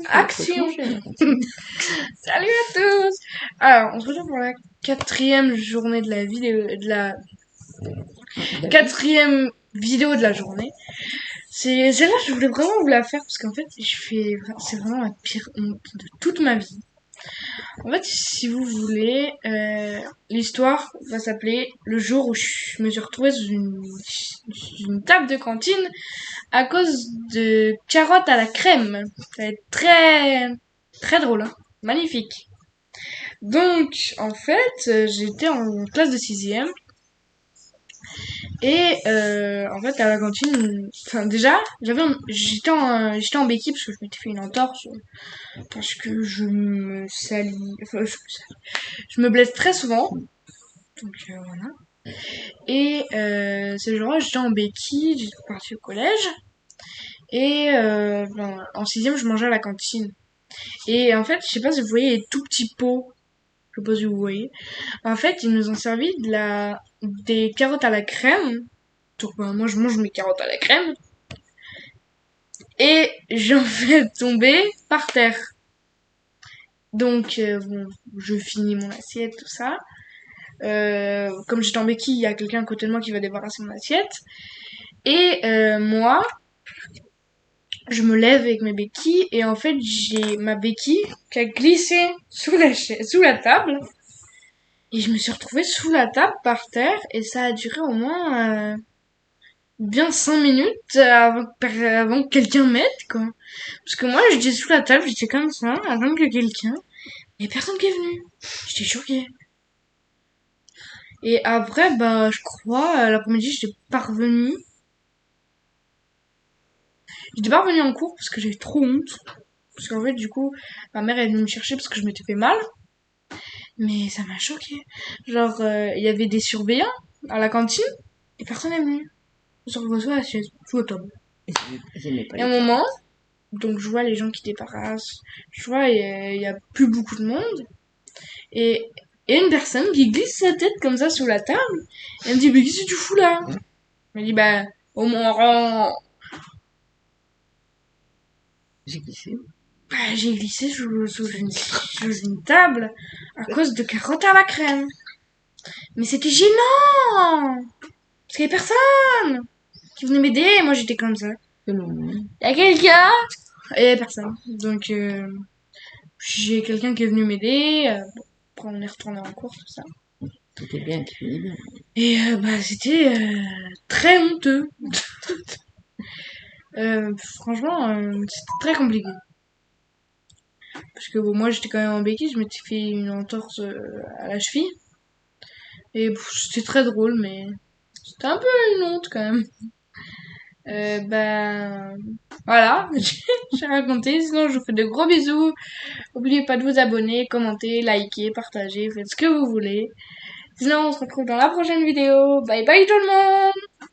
Action. Salut à tous. Alors, on se retrouve pour la quatrième journée de la vidéo, quatrième vidéo de la journée. C'est celle-là, je voulais vraiment vous la faire parce qu'en fait, c'est vraiment la pire honte de toute ma vie. En fait, si vous voulez, l'histoire va s'appeler le jour où je me suis retrouvée sous une table de cantine à cause de carottes à la crème. Ça va être très drôle, hein. Magnifique. Donc, en fait, j'étais en classe de sixième et en fait à la cantine, enfin déjà, j'étais en béquille parce que je m'étais fait une entorse parce que je me salis, enfin je me blesse très souvent. Donc voilà. Et ce jour-là, j'étais en béquille, j'étais partie au collège et en sixième, je mangeais à la cantine. Et en fait, je sais pas si vous voyez les tout petits pots. Je sais pas si vous voyez. En fait, ils nous ont servi des carottes à la crème. Donc, moi, je mange mes carottes à la crème. Et j'en fais tomber par terre. Donc, bon, je finis mon assiette, tout ça. Comme j'étais en béquille, il y a quelqu'un à côté de moi qui va débarrasser mon assiette. Et moi, je me lève avec mes béquilles. Et en fait, j'ai ma béquille qui a glissé sous la table. Et je me suis retrouvée sous la table par terre. Et ça a duré au moins bien 5 minutes avant que quelqu'un m'aide, quoi. Parce que moi, j'étais sous la table, j'étais comme ça, avant que quelqu'un... Il y a personne qui est venu. J'étais choquée. Et après, bah, je crois, l'après-midi, j'étais pas revenue. J'étais pas revenue en cours parce que j'avais trop honte. Parce qu'en fait, du coup, ma mère est venue me chercher parce que je m'étais fait mal. Mais ça m'a choquée. Genre, il y avait des surveillants à la cantine et personne n'est venu. Je me suis retrouvée sous la chaise, sous la table. Et à un moment, donc je vois les gens qui débarrassent, je vois il y a plus beaucoup de monde et et une personne qui glisse sa tête comme ça sous la table et elle me dit mais qu'est-ce que tu fous là? Elle me dit bah au moins rang. J'ai glissé. Bah, j'ai glissé sous une table à cause de carottes à la crème. Mais c'était gênant parce qu'il y avait personne qui venait m'aider et moi j'étais comme ça. Il y a quelqu'un et il y avait personne. Donc j'ai quelqu'un qui est venu m'aider. Après, on est retourné en cours, tout ça. C'était bien, tu finis bien. Et bah, c'était très honteux. Franchement, c'était très compliqué. Parce que bon, moi, j'étais quand même en béquille, je m'étais fait une entorse à la cheville. Et c'était très drôle, mais c'était un peu une honte quand même. Ben voilà, j'ai raconté. Sinon, je vous fais de gros bisous. N'oubliez pas de vous abonner, commenter, liker, partager, faites ce que vous voulez. Sinon, on se retrouve dans la prochaine vidéo. Bye bye tout le monde!